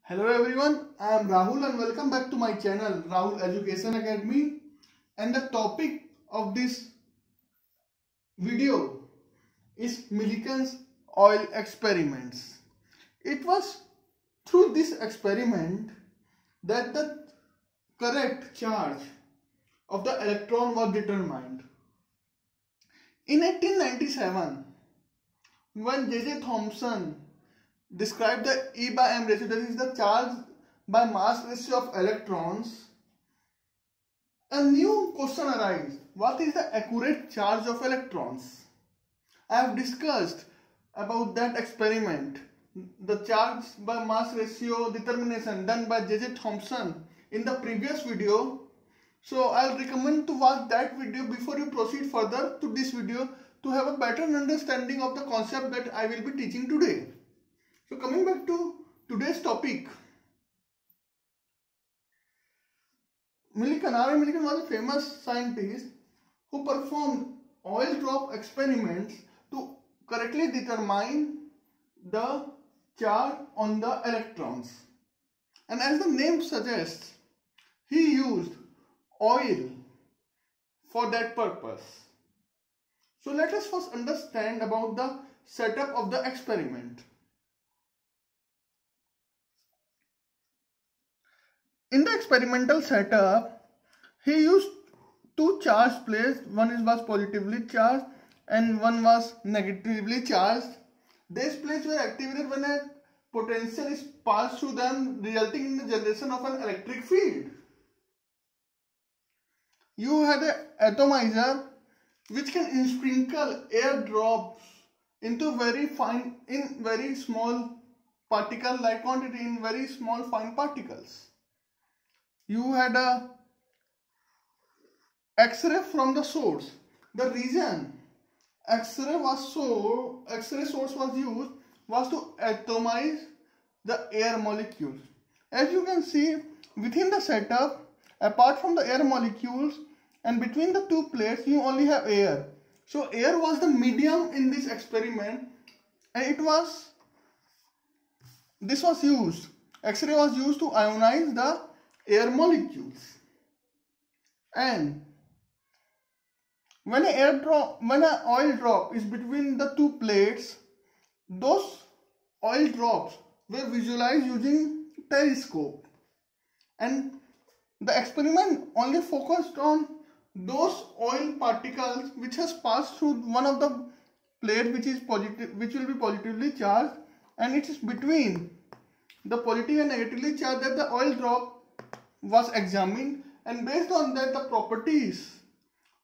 Hello everyone, I am Rahul and welcome back to my channel Rahul Education Academy, and the topic of this video is Millikan's oil experiments. It was through this experiment that the correct charge of the electron was determined. In 1897, when J.J. Thomson described the E by M ratio, that is the charge by mass ratio of electrons, a new question arises. What is the accurate charge of electrons? I have discussed about that experiment, the charge by mass ratio determination done by J.J. Thomson in the previous video. So I'll recommend to watch that video before you proceed further to this video to have a better understanding of the concept that I will be teaching today. So coming back to today's topic, R.A. Millikan was a famous scientist who performed oil drop experiments to correctly determine the charge on the electrons. And as the name suggests, he used oil for that purpose. So let us first understand about the setup of the experiment. In the experimental setup, he used two charged plates. One was positively charged and one was negatively charged. These plates were activated when a potential is passed through them, resulting in the generation of an electric field. You had an atomizer which can sprinkle air drops into very small particle like quantity, in very small fine particles. You had a X-ray from the source. The reason X-ray source was used was to atomize the air molecules. As you can see, within the setup, apart from the air molecules and between the two plates, you only have air. So air was the medium in this experiment, and this was used. X-ray was used to ionize the air molecules. And when an oil drop is between the two plates, those oil drops were visualized using telescope, and the experiment only focused on those oil particles which has passed through one of the plate which will be positively charged, and it is between the positive and negatively charged that the oil drop was examined, and based on that the properties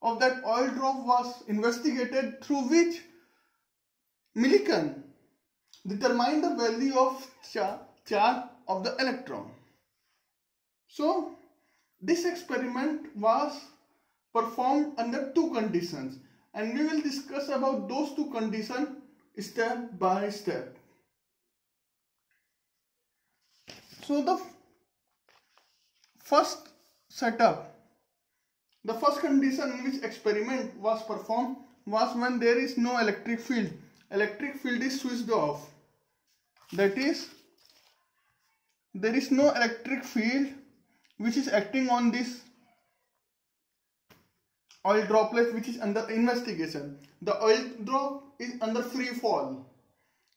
of that oil drop was investigated, through which Millikan determined the value of charge of the electron. So this experiment was performed under two conditions, and we will discuss about those two conditions step by step. So the first setup, the first condition in which experiment was performed was when there is no electric field. Electric field is switched off. That is, there is no electric field which is acting on this oil droplet which is under investigation. The oil drop is under free fall.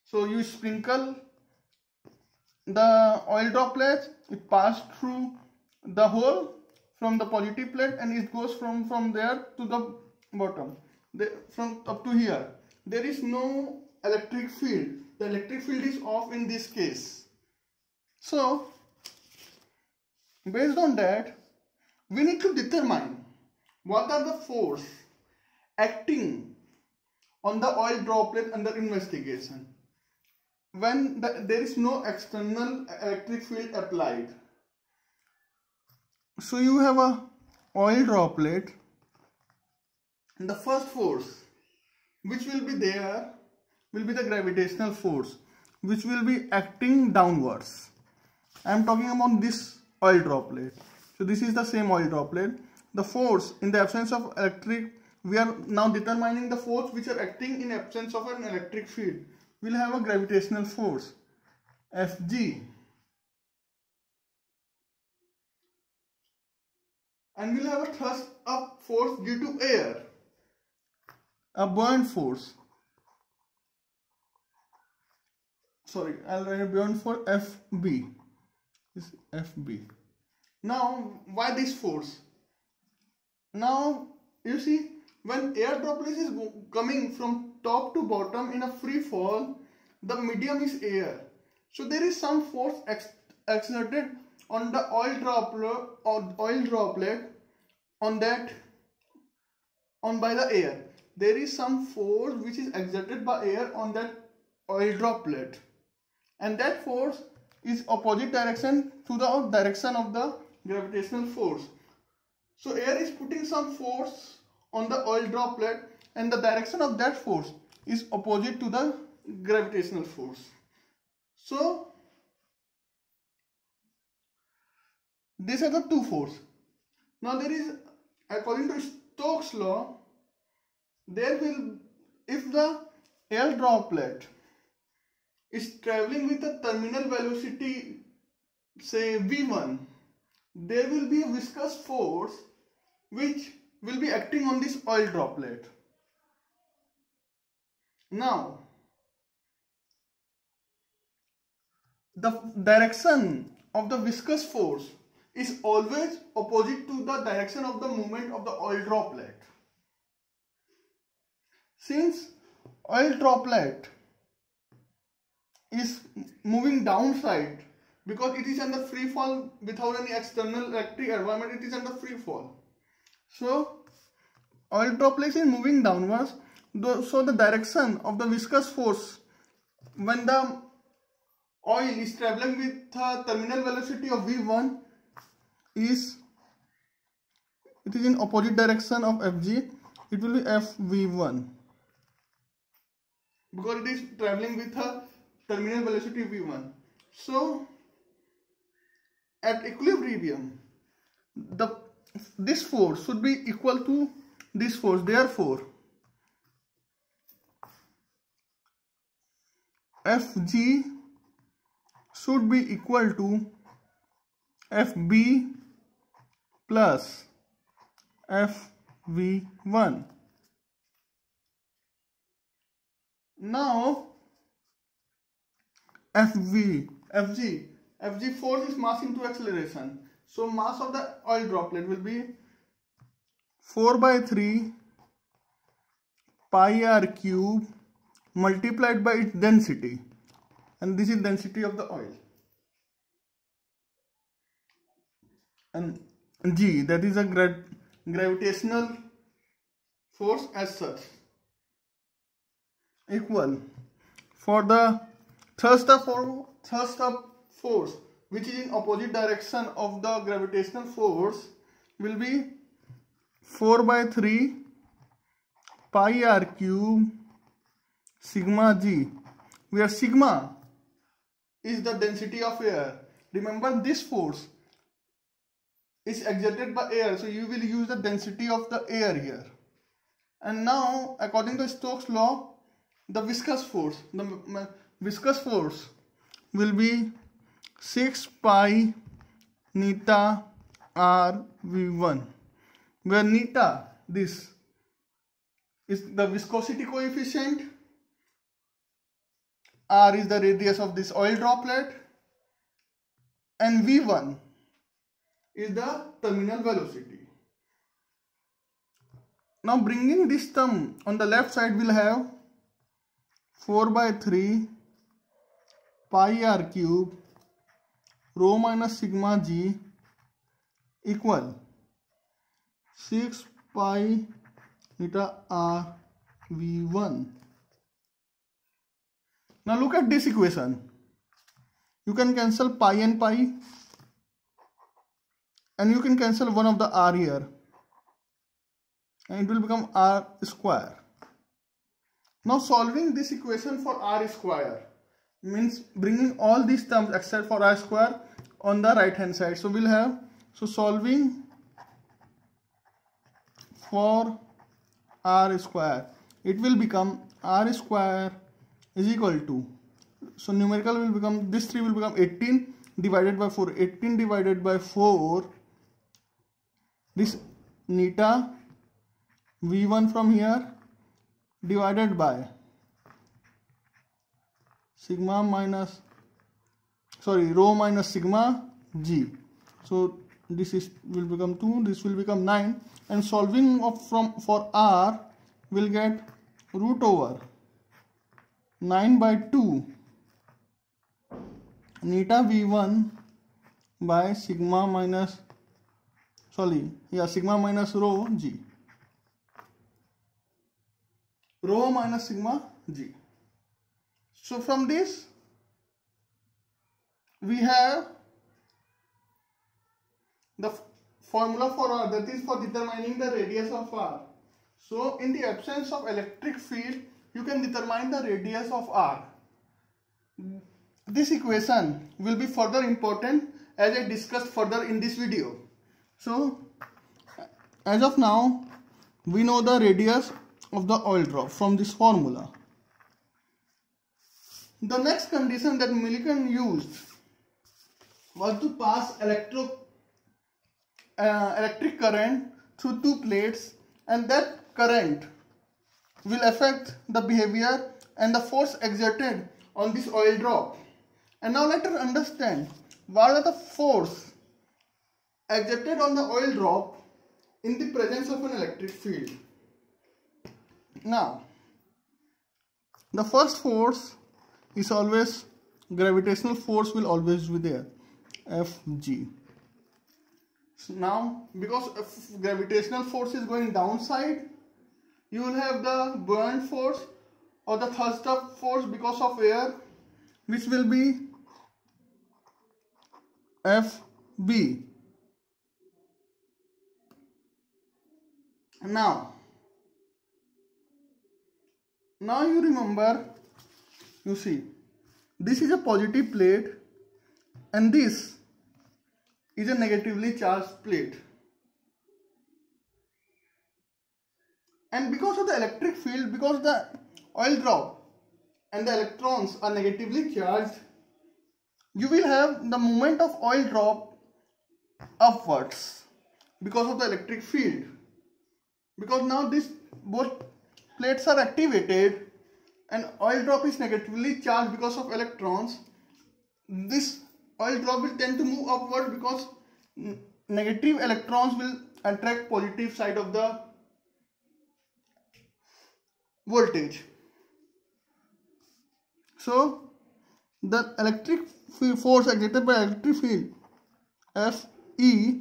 So you sprinkle the oil droplets, it passes through the hole from the positive plate, and it goes from there to the bottom, from up to here. There is no electric field. The electric field is off in this case. So based on that, we need to determine what are the force acting on the oil droplet under investigation when there is no external electric field applied. So you have a oil droplet, and the first force which will be there will be the gravitational force which will be acting downwards. I am talking about this oil droplet. So this is the same oil droplet. The force in the absence of electric, we are now determining the force which are acting in absence of an electric field. We will have a gravitational force Fg. and we'll have a thrust up force due to air, a buoyant force. Sorry, I'll write a buoyant for FB. This is FB. Now, why this force? Now, you see, when air droplet is coming from top to bottom in a free fall, the medium is air. So there is some force exerted on the oil droplet by the air. There is some force which is exerted by air on that oil droplet, and that force is opposite direction to the direction of the gravitational force. So air is putting some force on the oil droplet, and the direction of that force is opposite to the gravitational force. So these are the two forces. Now there is, according to Stokes' law, there will, if the air droplet is traveling with a terminal velocity, say v1, there will be a viscous force which will be acting on this oil droplet. Now, the direction of the viscous force is always opposite to the direction of the movement of the oil droplet. Since oil droplet is moving downside because it is under free fall without any external electric environment, it is under free fall. So oil droplet is moving downwards. So the direction of the viscous force when the oil is traveling with a terminal velocity of v1 is, it is in opposite direction of fg. It will be fv1 because it is traveling with a terminal velocity v1. So at equilibrium, this force should be equal to this force. Therefore, Fg should be equal to Fb plus Fv1. Now Fg force is mass into acceleration. So mass of the oil droplet will be 4/3 pi r cube multiplied by its density, and this is density of the oil, and G, that is a gravitational force as such, equal for the thrust up force which is in opposite direction of the gravitational force will be 4/3 pi r cube sigma g, where sigma is the density of air. Remember, this force is exerted by air, so you will use the density of the air here. And now, according to Stokes' law, the viscous force will be 6 pi neta r v1, where neta, this is the viscosity coefficient, r is the radius of this oil droplet, and v1 is the terminal velocity. Now bringing this term on the left side, we'll have 4/3 pi r cube rho minus sigma g equal 6 pi neta r v1. Now look at this equation. You can cancel pi and pi, and you can cancel one of the r here, and it will become r square. Now solving this equation for r square means bringing all these terms except for r square on the right hand side. So we'll have, so solving for r square, it will become r square is equal to, so numerical will become, this 3 will become 18 divided by 4. 18 divided by 4 this neta V1 from here divided by sigma minus, sorry, rho minus sigma g. So this is will become 2, this will become 9, and solving for r will get root over 9 by 2 neta v1 by sigma minus, sigma minus rho g, rho minus sigma g. So from this we have the formula for r, that is for determining the radius of r. So in the absence of electric field, you can determine the radius of r. This equation will be further important as I discussed further in this video. So as of now, we know the radius of the oil drop from this formula. The next condition that Millikan used was to pass electric current through two plates, and that current will affect the behavior and the force exerted on this oil drop. And now let us understand what are the force exerted on the oil drop in the presence of an electric field. Now, the first force is always, gravitational force will always be there, Fg. So now, because if gravitational force is going downside, you will have the buoyant force or the thrust up force because of air, which will be Fb. Now you remember, you see, this is a positive plate and this is a negatively charged plate. And because of the electric field, because the oil drop and the electrons are negatively charged, you will have the moment of oil drop upwards because of the electric field. Because now this both plates are activated and oil drop is negatively charged because of electrons, this oil drop will tend to move upward because negative electrons will attract positive side of the voltage. So the electric force exerted by electric field Fe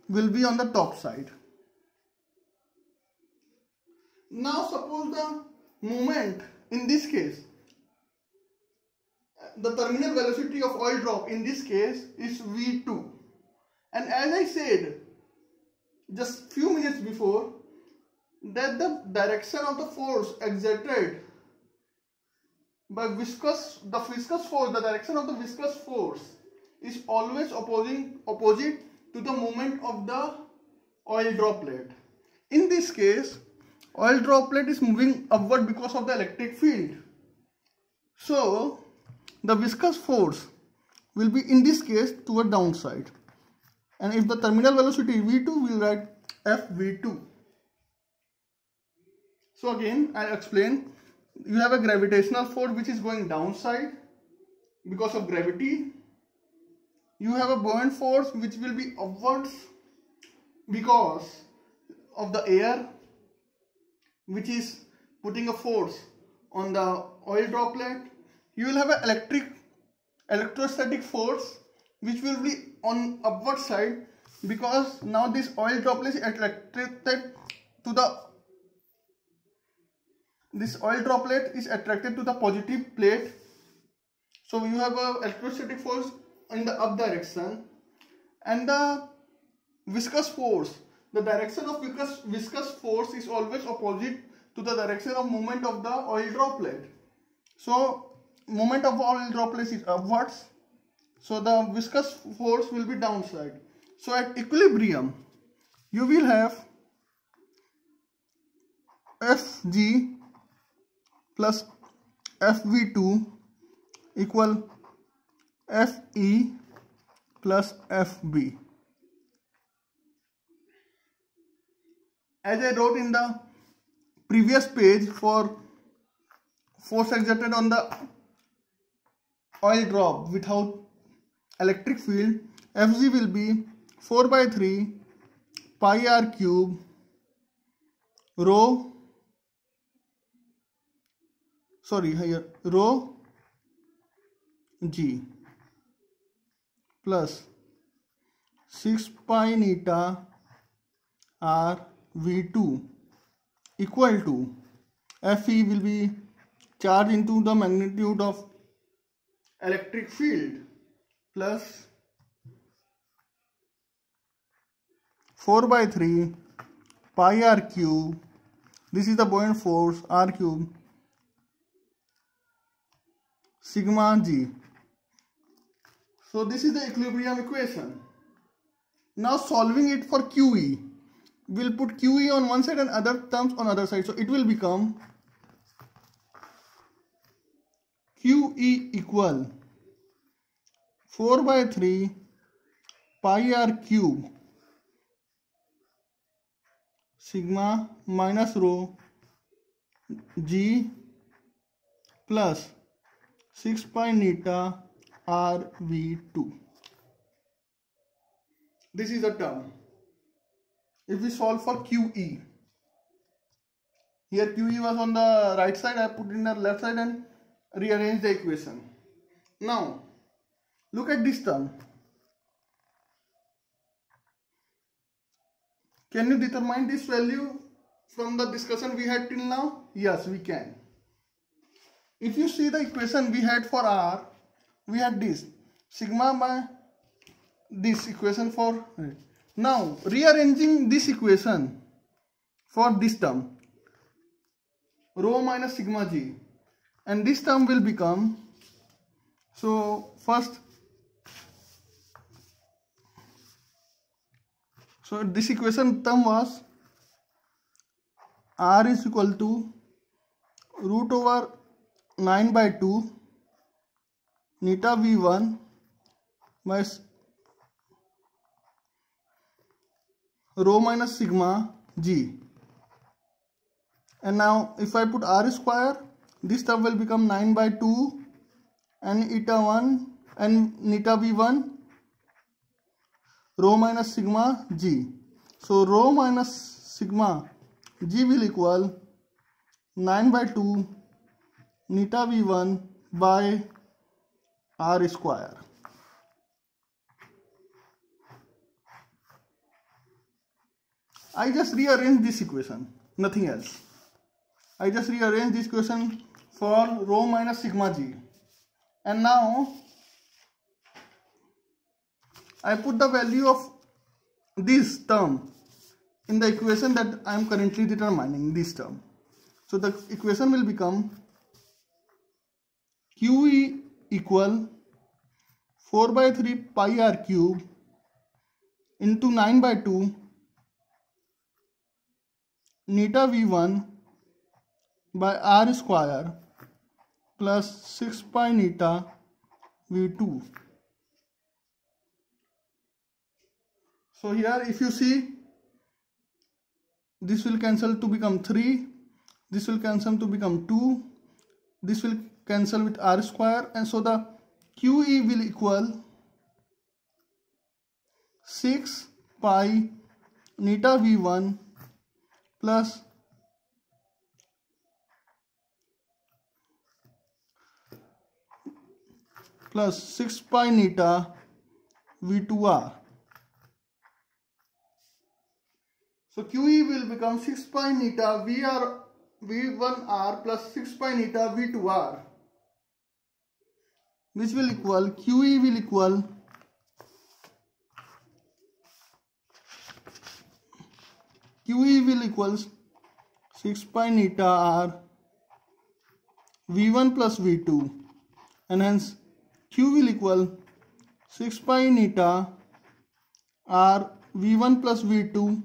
will be on the top side. Now suppose the moment in this case, the terminal velocity of oil drop in this case is V2, and as I said just few minutes before, that the direction of the force exerted by the viscous force, the direction of the viscous force is always opposite to the movement of the oil droplet. In this case, oil droplet is moving upward because of the electric field. So the viscous force will be in this case toward downside. And if the terminal velocity V2, we'll write FV2. So again, I'll explain. You have a gravitational force which is going downside because of gravity. You have a buoyant force which will be upwards because of the air, which is putting a force on the oil droplet. You will have an electrostatic force which will be on upward side because now this oil droplet is attracted to the positive plate. So you have an electrostatic force in the up direction, and the viscous force, the direction of viscous force is always opposite to the direction of movement of the oil droplet. So movement of oil droplet is upwards, so the viscous force will be downside. So at equilibrium, you will have Fg plus Fv2 equal Fe plus Fb. as I wrote in the previous page, for force exerted on the oil drop without electric field, Fg will be 4 by 3 pi r cube rho g plus 6 pi neta r v2 equal to Fe will be charge into the magnitude of electric field plus 4 by 3 pi r cube, this is the buoyant force, r cube, sigma g. So this is the equilibrium equation. Now solving it for QE, we'll put QE on one side and other terms on other side. So it will become QE equal 4 by 3 pi r cube sigma minus rho g plus 6 pi neta r v2. This is a term. If we solve for QE, here QE was on the right side, I put in the left side and rearrange the equation. Now look at this term. Can you determine this value from the discussion we had till now? Yes, we can. If you see the equation we had for R, we had this sigma by this equation for. Now rearranging this equation for this term, rho minus sigma g, and this term will become, so first, so this equation term was R is equal to root over 9 by 2 neta v1 by rho minus sigma g. And now if I put r square, this term will become 9 by 2 and eta 1 and neta v1 rho minus sigma g. So rho minus sigma g will equal 9 by 2 neta v1 by r square. I just rearrange this equation, nothing else. I just rearrange this equation for rho minus sigma g. And now I put the value of this term in the equation that I am currently determining, this term. So the equation will become QE equal 4 by 3 pi r cube into 9 by 2 neta v1 by r square plus 6 pi neta v2. So here if you see, this will cancel to become 3, this will cancel to become 2, this will cancel with r square, and so the QE will equal 6 pi neta v1 plus plus 6 pi neta v2r. So QE will become 6 pi neta v1r plus 6 pi neta v2r, which will equal, QE will equal QE will equal 6 pi neta r v1 plus v2, and hence Q will equal 6 pi neta r v1 plus v2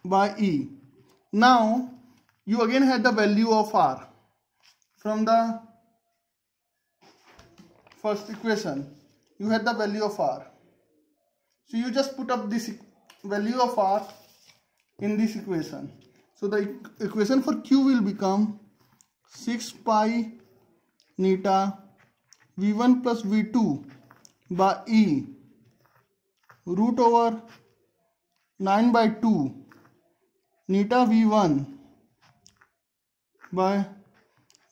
by E. Now you again had the value of r from the first equation. You had the value of r, so you just put up this value of r in this equation. So the equation for Q will become 6 pi neta V1 plus V2 by E root over 9 by 2 neta V1 by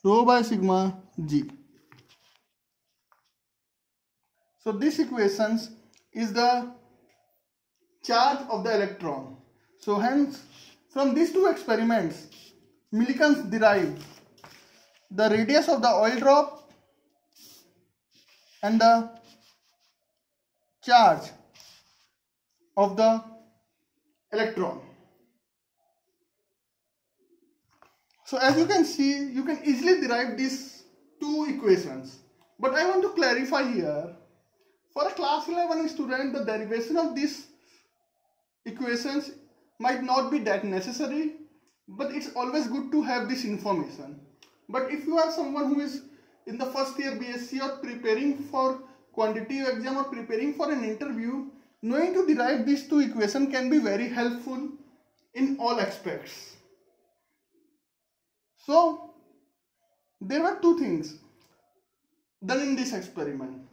rho by sigma G. So this equation is the charge of the electron. So hence from these two experiments Millikan derived the radius of the oil drop and the charge of the electron. So as you can see, you can easily derive these two equations. But I want to clarify here, for a class 11 student, the derivation of these equations might not be that necessary, but it's always good to have this information. But if you are someone who is in the first year BSc or preparing for quantitative exam or preparing for an interview, knowing to derive these two equations can be very helpful in all aspects. So there were two things done in this experiment.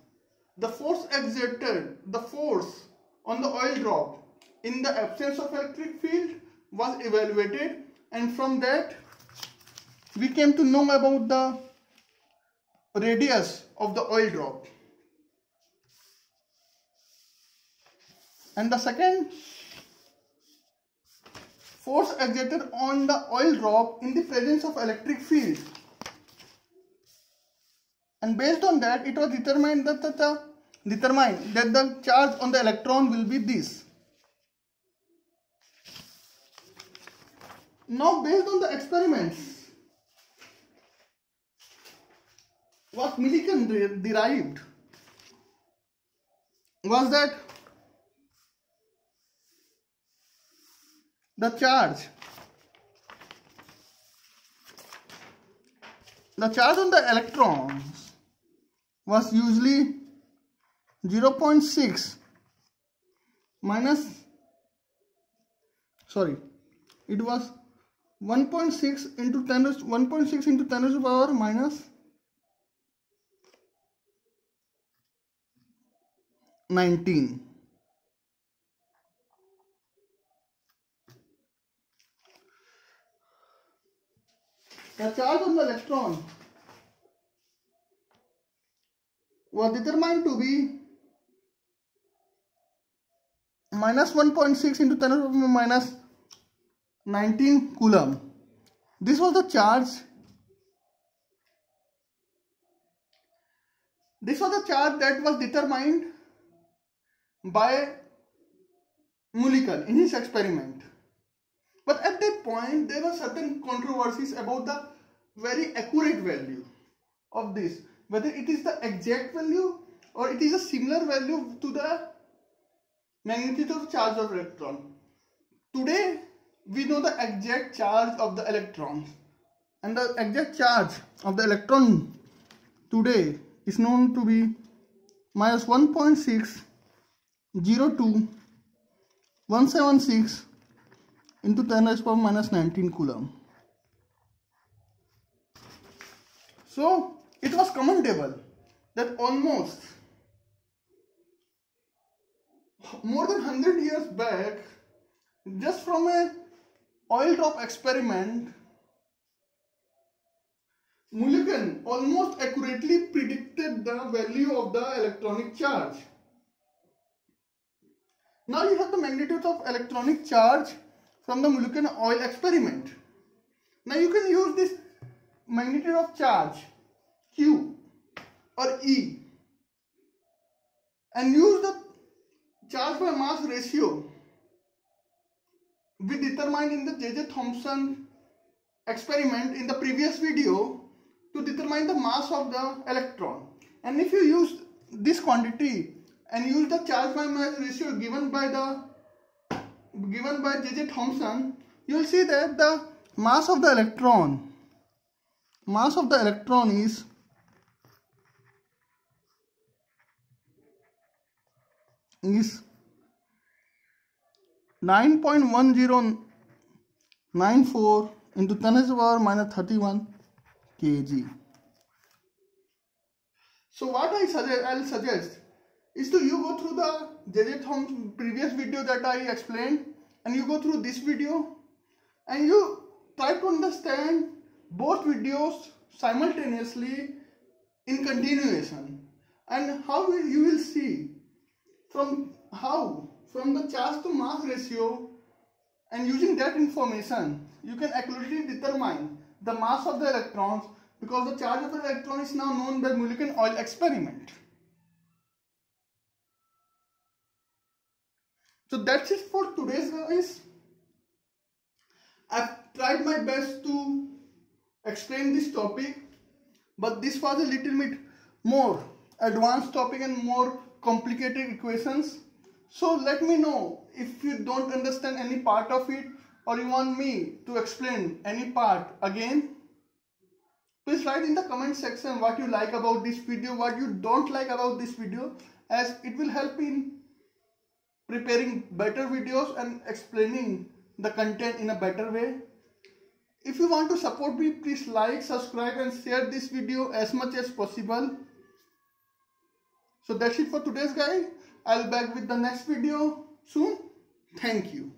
The force exerted, the force on the oil drop in the absence of electric field was evaluated, and from that we came to know about the radius of the oil drop. And the second, force exerted on the oil drop in the presence of electric field. And based on that, it was determined that the charge on the electron will be this. Now, based on the experiments, what Millikan derived was that the charge on the electrons was usually 0.6 minus, it was 1.6 into 10 to the power minus 19. The charge on the electron was determined to be minus 1.6 into 10 to the power minus 19 coulomb. This was the charge. This was the charge that was determined by Millikan in his experiment. But at that point, there were certain controversies about the very accurate value of this, whether it is the exact value or it is a similar value to the magnitude of charge of electron. Today, we know the exact charge of the electrons, and the exact charge of the electron today is known to be minus 1.602176 into 10 raised to the power minus 19 coulomb. So it was commendable that almost more than 100 years back, just from a oil drop experiment, Millikan almost accurately predicted the value of the electronic charge. Now you have the magnitude of electronic charge from the Millikan oil experiment. Now you can use this magnitude of charge Q or E and use the charge by mass ratio we determined in the J.J. Thomson experiment in the previous video to determine the mass of the electron. And if you use this quantity and use the charge by mass ratio given by J.J. Thomson, you will see that the mass of the electron is 9.10 94 into 10 to the power minus 31 kg. So what I'll suggest is to you go through the JJ Thom's previous video that I explained, and you go through this video and you try to understand both videos simultaneously in continuation, and how you will see from the charge to mass ratio, and using that information you can accurately determine the mass of the electrons, because the charge of the electron is now known by Mulliken oil experiment. So that's it for today's guys. I've tried my best to explain this topic, but this was a little bit more advanced topic and more complicated equations. So let me know if you don't understand any part of it, or you want me to explain any part again. Please write in the comment section what you like about this video, what you don't like about this video, as it will help in preparing better videos and explaining the content in a better way. If you want to support me, please like, subscribe and share this video as much as possible. So that's it for today's guys. I'll be back with the next video soon. Thank you.